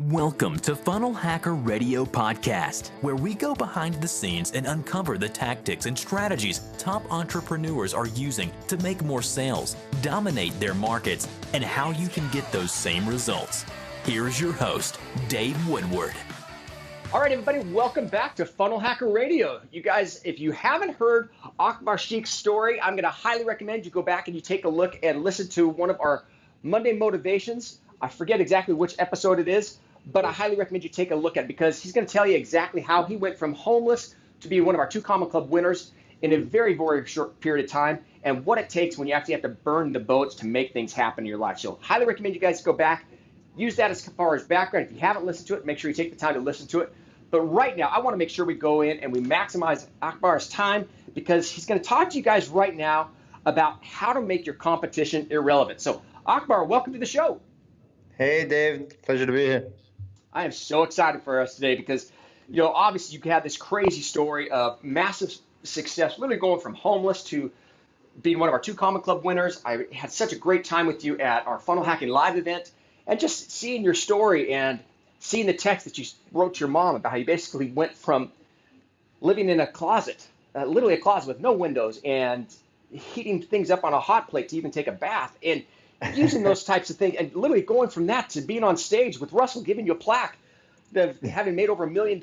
Welcome to Funnel Hacker Radio Podcast, where we go behind the scenes and uncover the tactics and strategies top entrepreneurs are using to make more sales, dominate their markets, and how you can get those same results. Here's your host, Dave Woodward. All right, everybody, welcome back to Funnel Hacker Radio. You guys, if you haven't heard Akbar Sheikh's story, I'm going to highly recommend you go back and you take a look and listen to one of our Monday motivations. I forget exactly which episode it is, but I highly recommend you take a look at it because he's going to tell you exactly how he went from homeless to being one of our 2 Common Club winners in a very, very short period of time, and what it takes when you actually have to burn the boats to make things happen in your life. So highly recommend you guys go back, use that as far as background. If you haven't listened to it, make sure you take the time to listen to it. But right now, I want to make sure we go in and we maximize Akbar's time because he's going to talk to you guys right now about how to make your competition irrelevant. So Akbar, welcome to the show. Hey, Dave. Pleasure to be here. I am so excited for us today because, obviously you had this crazy story of massive success, literally going from homeless to being one of our 2 Common Club winners. I had such a great time with you at our Funnel Hacking Live event, and just seeing your story and seeing the text that you wrote to your mom about how you basically went from living in a closet, literally a closet with no windows, and heating things up on a hot plate to even take a bath, and using those types of things, and literally going from that to being on stage with Russell giving you a plaque of having made over $1 million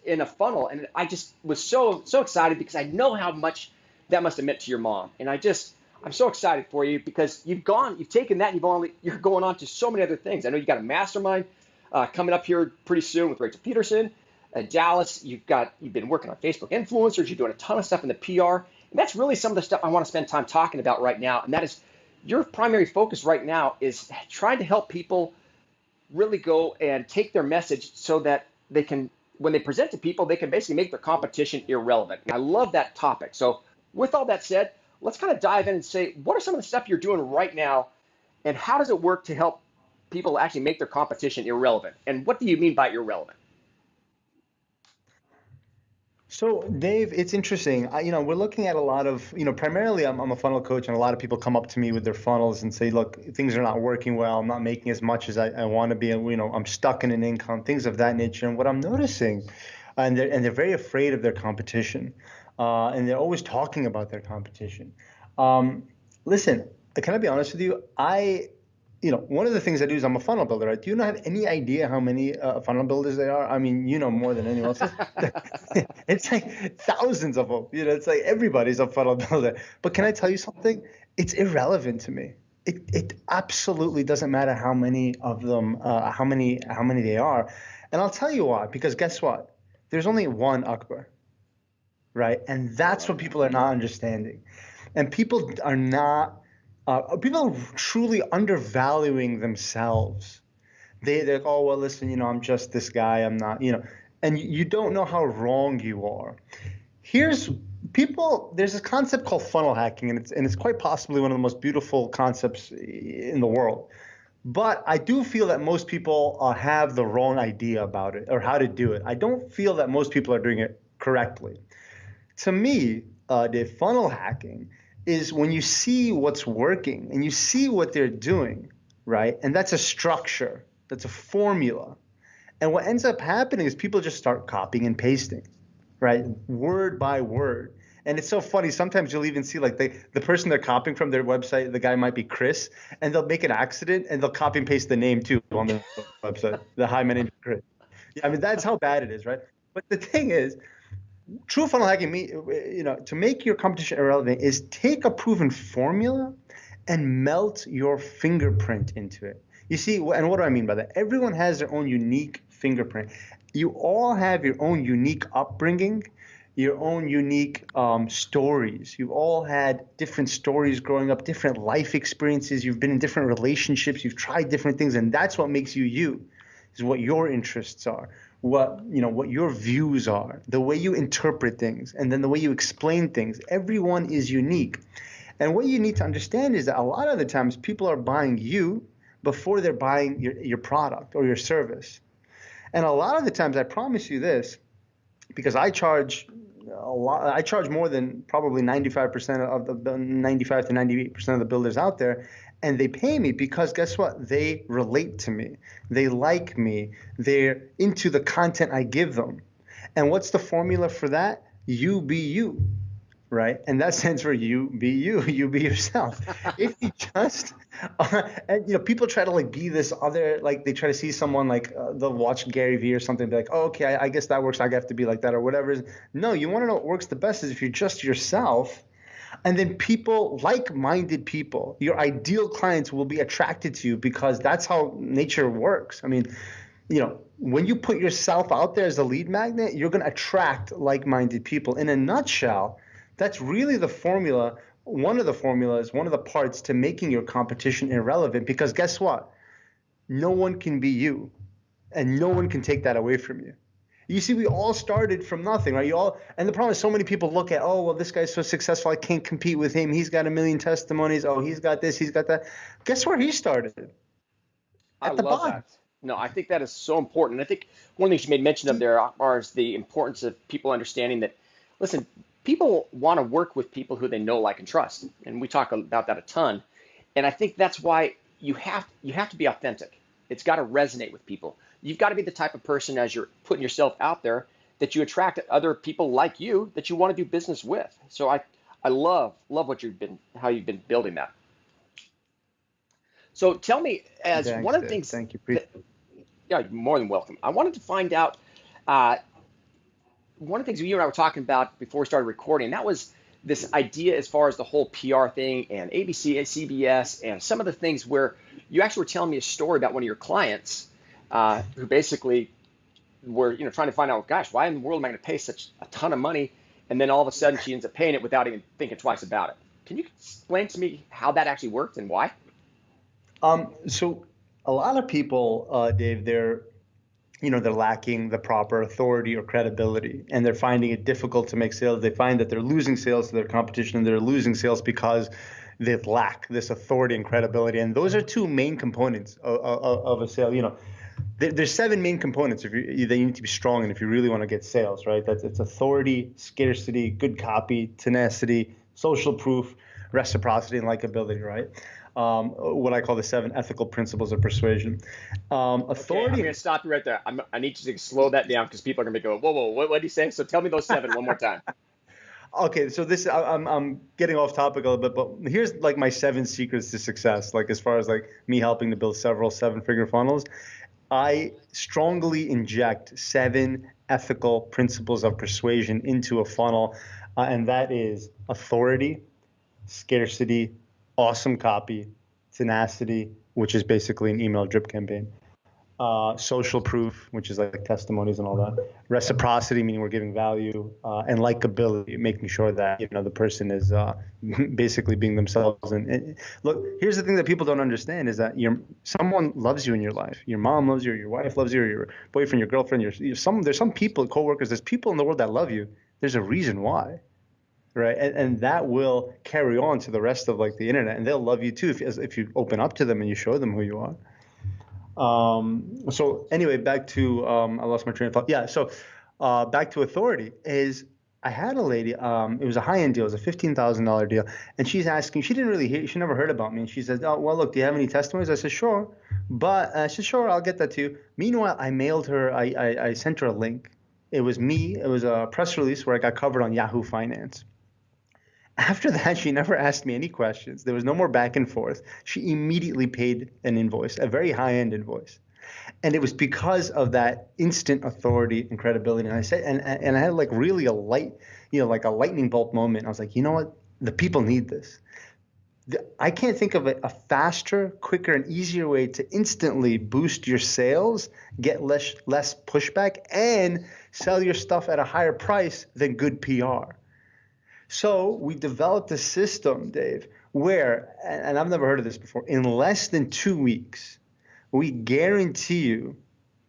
in a funnel. And I just was so excited because I know how much that must have meant to your mom. And I'm so excited for you because you've taken that and you're going on to so many other things. I know you got a mastermind coming up here pretty soon with Rachel Peterson. Dallas, you've been working on Facebook influencers. You're doing a ton of stuff in the PR. And that's really some of the stuff I want to spend time talking about right now. And that is your primary focus right now is trying to help people really go and take their message so that they can, when they present to people, they can basically make their competition irrelevant. And I love that topic. So with all that said, let's kind of dive in and say, what are some of the stuff you're doing right now and how does it work to help people actually make their competition irrelevant? And what do you mean by irrelevant? So, Dave, it's interesting. We're looking at a lot of, primarily I'm a funnel coach, and a lot of people come up to me with their funnels and say, look, things are not working well. I'm not making as much as I want to be. I'm stuck in an income, things of that nature. And what I'm noticing, and they're very afraid of their competition, and they're always talking about their competition. Listen, can I be honest with you? One of the things I do is I'm a funnel builder, right? Do you not have any idea how many funnel builders there are? I mean, you know more than anyone else. It's like thousands of them. It's like everybody's a funnel builder. But can I tell you something? It's irrelevant to me. It absolutely doesn't matter how many of them, how many they are. And I'll tell you why. Because guess what? There's only one Akbar, right? And that's what people are not understanding. And people are truly undervaluing themselves. They're like, oh, well, listen, I'm just this guy. I'm not, and you don't know how wrong you are. There's a concept called funnel hacking, and it's quite possibly one of the most beautiful concepts in the world. But I do feel that most people have the wrong idea about it or how to do it. I don't feel that most people are doing it correctly. To me, the funnel hacking is when you see what's working and you see what they're doing, right? And that's a structure, that's a formula. And what ends up happening is people just start copying and pasting, right? Word by word. And it's so funny. Sometimes you'll even see like the person they're copying from their website, the guy might be Chris, and they'll make an accident and they'll copy and paste the name too on the website. Hi, my name is Chris. Yeah, I mean, that's how bad it is, right? But the thing is, true funnel hacking, to make your competition irrelevant is take a proven formula and melt your fingerprint into it. You see, and what do I mean by that? Everyone has their own unique fingerprint. You all have your own unique upbringing, your own unique stories. You've all had different stories growing up, different life experiences. You've been in different relationships. You've tried different things, and that's what makes you you, is what your interests are. What your views are, the way you interpret things, and then the way you explain things. Everyone is unique. And what you need to understand is that a lot of the times people are buying you before they're buying your product or your service. And a lot of the times, I promise you this, because I charge more than probably 95% of the 95 to 98% of the builders out there. And they pay me because guess what? They relate to me. They like me. They're into the content I give them. And what's the formula for that? You be you, right? And that stands for you be you, you be yourself. If you just, and people try to like be this other, like they try to see someone like they'll watch Gary Vee or something, be like, oh, okay, I guess that works. I have to be like that or whatever. No, you want to know what works the best is if you're just yourself. And then people, like-minded people, your ideal clients will be attracted to you because that's how nature works. I mean, when you put yourself out there as a lead magnet, you're going to attract like-minded people. In a nutshell, that's really the formula, one of the formulas, one of the parts to making your competition irrelevant because guess what? No one can be you, and no one can take that away from you. You see, we all started from nothing, right? And the problem is so many people look at, oh, well, this guy's so successful, I can't compete with him. He's got 1 million testimonies. Oh, he's got this, he's got that. Guess where he started? I love that. No, I think that is so important. I think one of the things you made mention of there, Akbar, is the importance of people understanding that, listen, people want to work with people who they know, like, and trust. And we talk about that a ton. And I think that's why you have to be authentic. It's got to resonate with people. You've got to be the type of person, as you're putting yourself out there, that you attract other people like you that you want to do business with. So I love how you've been building that. So tell me, as Thanks, one of the Dave. things. Thank you. Yeah, you're more than welcome. I wanted to find out one of the things you and I were talking about before we started recording. That was this idea as far as the whole PR thing and ABC, CBS, and some of the things where you actually were telling me a story about one of your clients. Who basically were trying to find out, gosh, why in the world am I going to pay such a ton of money? And then all of a sudden she ends up paying it without even thinking twice about it. Can you explain to me how that actually worked and why? So a lot of people, Dave, they're lacking the proper authority or credibility, and they're finding it difficult to make sales. They find that they're losing sales to their competition, and they're losing sales because they lack this authority and credibility. And those are two main components of a sale. There's 7 main components that you need to be strong in if you really want to get sales, right? It's authority, scarcity, good copy, tenacity, social proof, reciprocity, and likability, right? What I call the 7 ethical principles of persuasion. Authority. Okay, I'm going to stop you right there. I need you to slow that down because people are going to be going, whoa, what did he say? So tell me those 7 one more time. Okay, so I'm getting off topic a little bit, but here's like my 7 secrets to success. Like as far as like me helping to build several 7-figure funnels, I strongly inject 7 ethical principles of persuasion into a funnel, and that is authority, scarcity, awesome copy, tenacity, which is basically an email drip campaign, social proof, which is like testimonies and all that, reciprocity, meaning we're giving value, and likability, making sure that the person is basically being themselves. And look, here's the thing that people don't understand is that someone loves you in your life. Your mom loves you, or your wife loves you, or your boyfriend, your girlfriend. There's some people, coworkers. There's people in the world that love you. There's a reason why. Right. And that will carry on to the rest of like the internet, and they'll love you too if you open up to them and you show them who you are. So anyway, back to I lost my train of thought. Yeah. So back to authority is I had a lady. It was a high-end deal. It was a $15,000 deal, and she's asking. She didn't really hear. She never heard about me, and she said, "Oh, well, look, do you have any testimonies?" I said, "Sure," but I said, "Sure, I'll get that to you." Meanwhile, I mailed her. I sent her a link. It was me. It was a press release where I got covered on Yahoo Finance. After that, she never asked me any questions. There was no more back and forth. She immediately paid an invoice, a very high-end invoice. And it was because of that instant authority and credibility. And I said, and I had like really a like a lightning bolt moment. I was like, you know what? The people need this. I can't think of a faster, quicker, and easier way to instantly boost your sales, get less pushback, and sell your stuff at a higher price than good PR. So we developed a system, Dave, where, and I've never heard of this before, in less than 2 weeks, we guarantee you,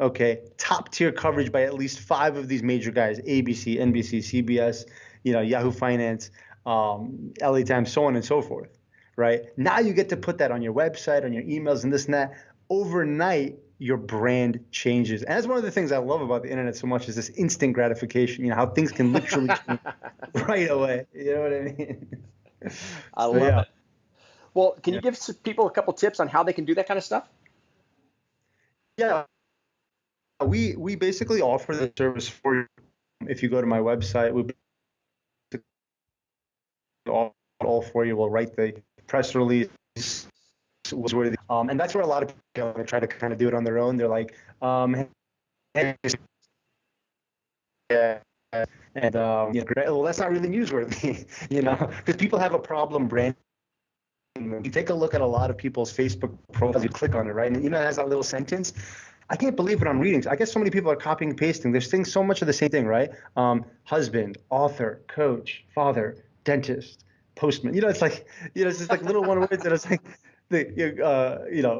okay, top tier coverage by at least 5 of these major guys: ABC, NBC, CBS, Yahoo Finance, LA Times, so on and so forth, right? Now you get to put that on your website, on your emails, and this and that. Overnight, your brand changes. And that's one of the things I love about the internet so much is this instant gratification, how things can literally change right away. You know what I mean? I love it. Well, can you Yeah. give some people a couple tips on how they can do that kind of stuff? Yeah, we basically offer the service for you. If you go to my website, we all for you. We'll write the press release. And that's where a lot of people try to kind of do it on their own. They're like, hey, yeah, and well, that's not really newsworthy, because people have a problem branding. You take a look at a lot of people's Facebook profiles, you click on it, right? And it has that little sentence. I can't believe what I'm reading. I guess so many people are copying and pasting. There's things so much of the same thing, right? Husband, author, coach, father, dentist, postman. It's like, it's just like little one words, and it's like the,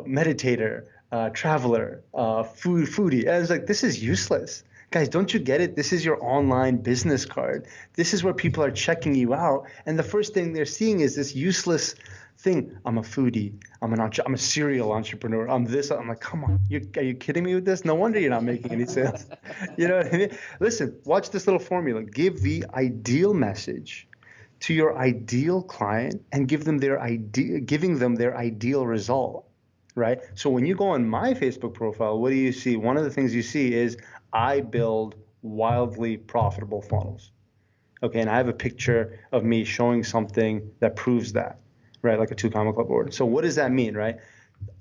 meditator, traveler, foodie. And it's like, this is useless. Guys, don't you get it? This is your online business card. This is where people are checking you out. And the first thing they're seeing is this useless thing. I'm a foodie. I'm a serial entrepreneur. I'm this. I'm like, come on. Are you kidding me with this? No wonder you're not making any sales. You know what I mean? Listen, watch this little formula. Give the ideal message to your ideal client and giving them their ideal result, right? So when you go on my Facebook profile, what do you see? One of the things you see is I build wildly profitable funnels. Okay, and I have a picture of me showing something that proves that, right? Like a 2 Comma Club order. So what does that mean, right?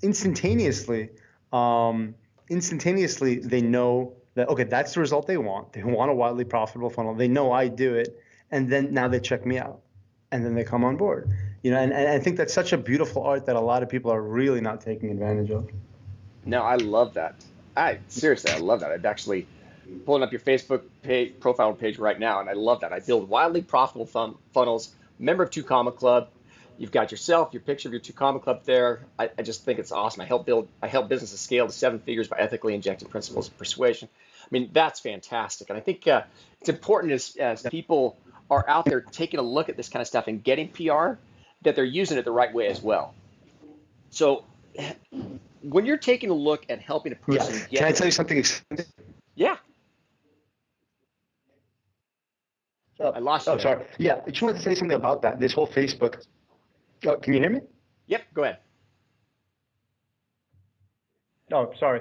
Instantaneously, they know that, okay, that's the result they want. They want a wildly profitable funnel. They know I do it, and then now they check me out, and then they come on board. And I think that's such a beautiful art that a lot of people are really not taking advantage of. No, I love that. Seriously, I love that. I'm actually pulling up your Facebook profile page right now, and I love that. I build wildly profitable funnels. Member of 2 Comma Club. You've got yourself, your picture of your 2 Comma Club there. I just think it's awesome. I help businesses scale to 7 figures by ethically injecting principles of persuasion. I mean, that's fantastic, and I think it's important as people are out there taking a look at this kind of stuff and getting PR, that they're using it the right way as well. So when you're taking a look at helping a person get... Can I tell you something? Yeah. I lost you. Oh, sorry. Yeah, I just wanted to say something about that. This whole Facebook. Oh, can you hear me? Yep, go ahead. Oh, sorry.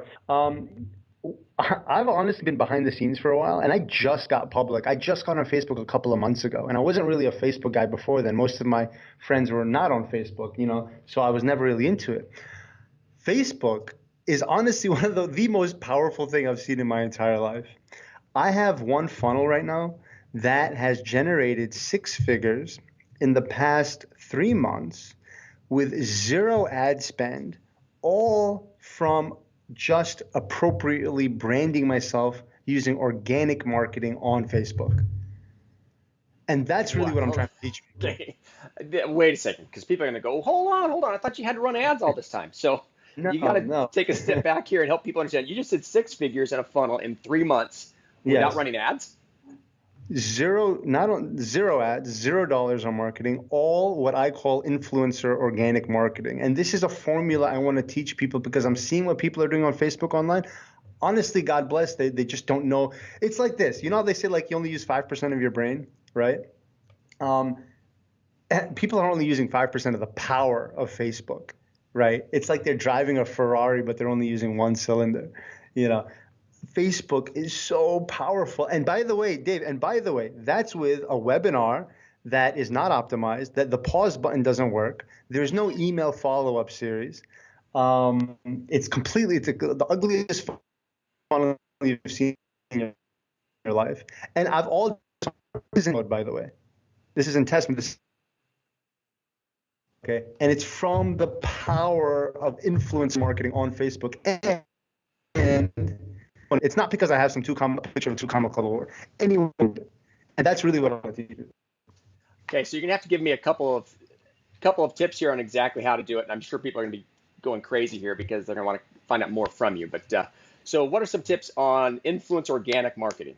I've honestly been behind the scenes for a while, and I just got public. I just got on Facebook a couple of months ago, and I wasn't really a Facebook guy before then. Most of my friends were not on Facebook, so I was never really into it. Facebook is honestly one of the most powerful thing I've seen in my entire life. I have one funnel right now that has generated 6 figures in the past 3 months with 0 ad spend, all from just appropriately branding myself using organic marketing on Facebook. And that's really what I'm trying to teach people. Wait a second, because people are going to go, hold on. I thought you had to run ads all this time. So you got to take a step back here and help people understand. You just did 6 figures in a funnel in 3 months without running ads? Zero ads, $0 on marketing, all what I call influencer organic marketing. And this is a formula I want to teach people because I'm seeing what people are doing on Facebook online. Honestly, God bless, they just don't know. It's like this. How they say like you only use 5% of your brain, right? People are only using 5% of the power of Facebook, right? It's like they're driving a Ferrari, but they're only using 1 cylinder, Facebook is so powerful. And by the way, Dave, that's with a webinar that is not optimized, that the pause button doesn't work. There's no email follow-up series. It's the ugliest funnel you've seen in your life. And I've all mode, by the way. This is in test mode. Okay. And it's from the power of influence marketing on Facebook. And it's not because I have some 2 Comma Club award. Anyone, and that's really what I want to teach you. Okay, so you're gonna have to give me a couple of tips here on exactly how to do it. And I'm sure people are gonna be going crazy here because they're gonna want to find out more from you. But so, what are some tips on influence organic marketing?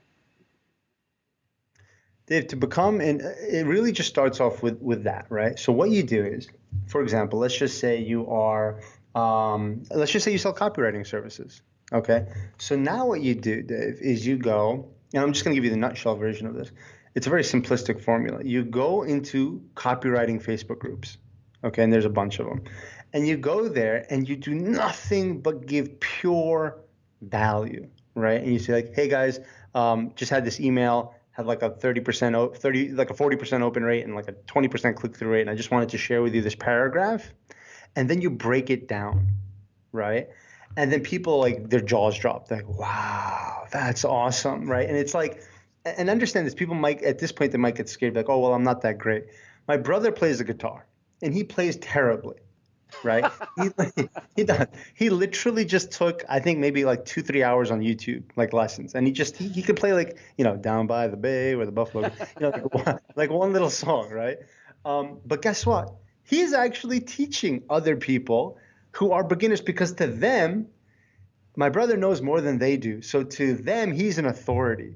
Dave, it really just starts off with that, right? So what you do is, for example, let's just say you sell copywriting services. Okay, so now what you do, Dave, is you go, and I'm just going to give you the nutshell version of this. It's a very simplistic formula. You go into copywriting Facebook groups, Okay, and there's a bunch of them. And you go there and you do nothing but give pure value, right? And you say like, hey guys, just had this email, had like a 30%, like a 40% open rate and like a 20% click-through rate. And I just wanted to share with you this paragraph. And then you break it down, right? And then people like their jaws drop. They're like, wow, that's awesome, right? And it's like, and understand this, people might, at this point, they might get scared, like, oh, well, I'm not that great. My brother plays the guitar and he plays terribly, right? he, he does. He literally just took, I think maybe like 2-3 hours on YouTube, like lessons. And he could play like, Down by the Bay or the Buffalo, like one little song, right? But guess what? He is actually teaching other people who are beginners because to them, my brother knows more than they do. So to them, he's an authority.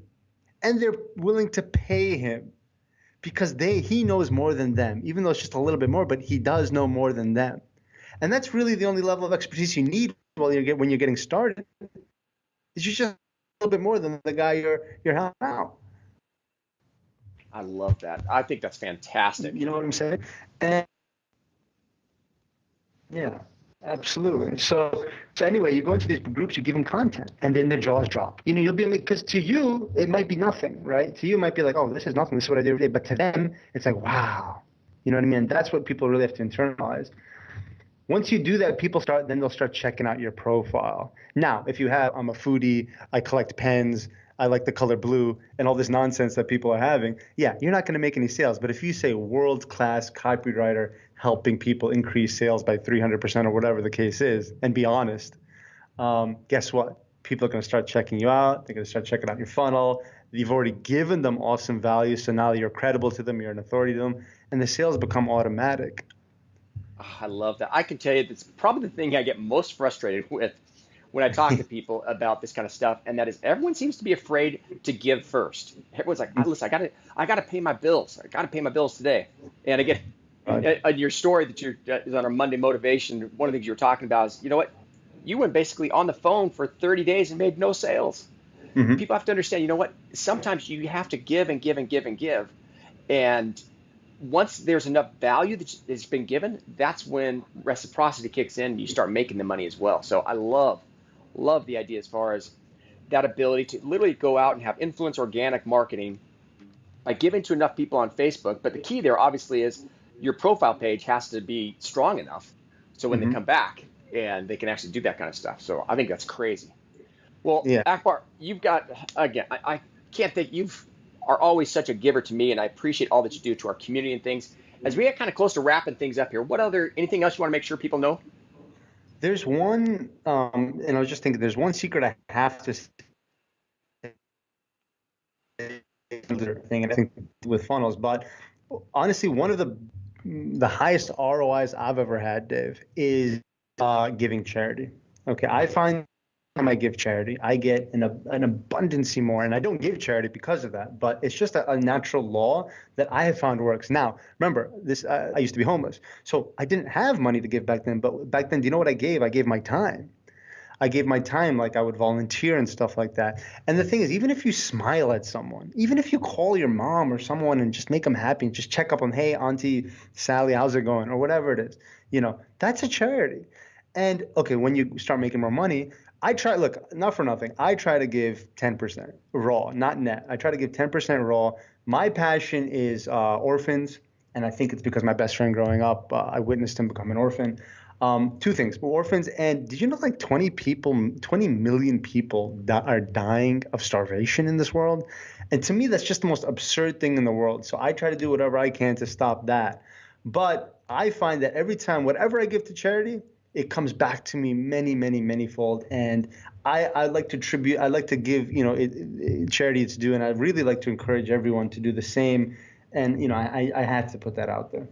And they're willing to pay him because he knows more than them, even though it's just a little bit more, but he does know more than them. And that's really the only level of expertise you need when you're getting started. Is you just a little bit more than the guy you're helping out. I love that. I think that's fantastic. You know what I'm saying? And yeah, absolutely. So anyway, you go into these groups, you give them content, and then their jaws drop. You'll be like, because to you, it might be nothing, right? To you, it might be like, oh, this is nothing. This is what I do every day. But to them, it's like, wow. You know what I mean? That's what people really have to internalize. Once you do that, they'll start checking out your profile. Now, if you have, I'm a foodie, I collect pens, I like the color blue, and all this nonsense that people are having, yeah, you're not going to make any sales. But if you say world-class copywriter helping people increase sales by 300% or whatever the case is, and be honest, guess what? People are going to start checking you out. They're going to start checking out your funnel. You've already given them awesome value, so now you're credible to them, you're an authority to them, and the sales become automatic. Oh, I love that. I can tell you that's probably the thing I get most frustrated with when I talk to people about this kind of stuff, and that is everyone seems to be afraid to give first. Everyone's like, listen, I gotta pay my bills. I gotta pay my bills today. And again, your story is on our Monday motivation. One of the things you were talking about is, you know what? You went basically on the phone for 30 days and made no sales. Mm-hmm. People have to understand, you know what? Sometimes you have to give and give and give and give. And once there's enough value that's been given, that's when reciprocity kicks in and you start making the money as well. So I love the idea as far as that ability to literally go out and have influence organic marketing by giving to enough people on Facebook. But the key there obviously is your profile page has to be strong enough so when they come back and they can actually do that kind of stuff. So I think that's crazy. Well, yeah. Akbar, you've got, again, I can't think, are always such a giver to me, and I appreciate all that you do to our community and things. As we get kind of close to wrapping things up here, anything else you want to make sure people know? There's one, and I was just thinking, there's one secret I have to say, and I think with funnels, but honestly, one of the highest ROIs I've ever had, Dave, is giving charity. Okay, I find I give charity, I get an abundance more, and I don't give charity because of that, but it's just a natural law that I have found works. Now, remember, I used to be homeless, so I didn't have money to give back then, but back then, do you know what I gave? I gave my time. I gave my time, like I would volunteer and stuff like that. And the thing is, even if you smile at someone, even if you call your mom or someone and just make them happy and just check up on, hey, Auntie Sally, how's it going? Or whatever it is, that's a charity. And okay, when you start making more money, not for nothing, I try to give 10% raw, not net. I try to give 10% raw. My passion is orphans, and I think it's because my best friend growing up, I witnessed him become an orphan. Two things, orphans, and did you know like 20 million people that are dying of starvation in this world? And to me, that's just the most absurd thing in the world. So I try to do whatever I can to stop that. But I find that every time, whatever I give to charity, it comes back to me many fold. And I like to give, charity its due. And I really like to encourage everyone to do the same. And, I had to put that out there.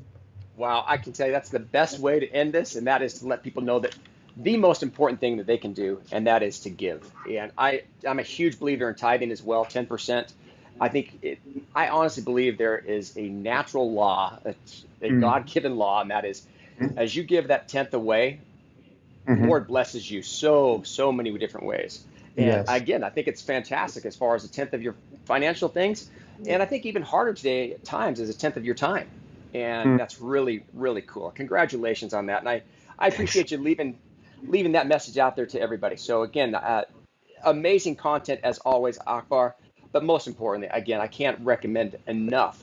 Wow, I can tell you that's the best way to end this, and that is to let people know that the most important thing that they can do, and that is to give. And I'm a huge believer in tithing as well, 10%. I honestly believe there is a natural law, a God-given law, and that is as you give that 10th away, the Lord blesses you so many different ways. And again, I think it's fantastic as far as a 10th of your financial things. And I think even harder today at times is a 10th of your time. And that's really, really cool. Congratulations on that. And I appreciate you leaving that message out there to everybody. So again, amazing content as always, Akbar. But most importantly, again, I can't recommend enough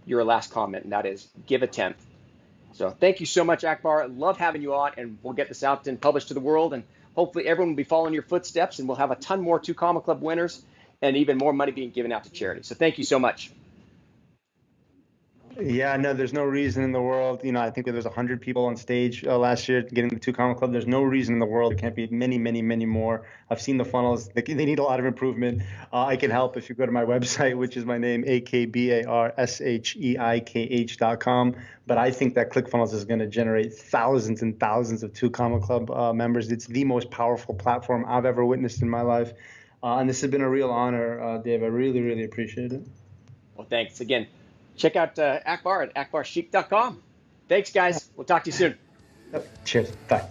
your last comment, and that is give a 10th. So thank you so much, Akbar. Love having you on, and we'll get this out and published to the world, and hopefully everyone will be following your footsteps, and we'll have a ton more 2 Comma Club winners and even more money being given out to charity. So thank you so much. Yeah, no, there's no reason in the world. I think there was 100 people on stage last year getting the 2 Comma Club. There's no reason in the world there can't be many, many, many more. I've seen the funnels. They need a lot of improvement. I can help if you go to my website, which is my name, akbarscheikh.com. But I think that ClickFunnels is going to generate thousands and thousands of 2 Comma Club members. It's the most powerful platform I've ever witnessed in my life. And this has been a real honor, Dave. I really, really appreciate it. Well, thanks again. Check out Akbar at akbarsheikh.com. Thanks, guys. We'll talk to you soon. Cheers. Bye.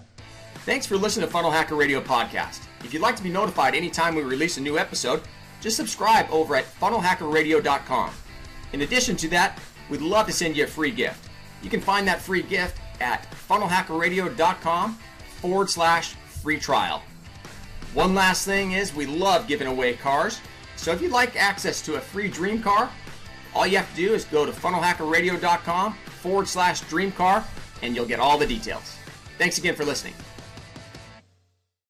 Thanks for listening to Funnel Hacker Radio Podcast. If you'd like to be notified anytime we release a new episode, just subscribe over at funnelhackerradio.com. In addition to that, we'd love to send you a free gift. You can find that free gift at funnelhackerradio.com/free trial. One last thing is we love giving away cars. So if you'd like access to a free dream car, all you have to do is go to funnelhackerradio.com/dream car and you'll get all the details. Thanks again for listening.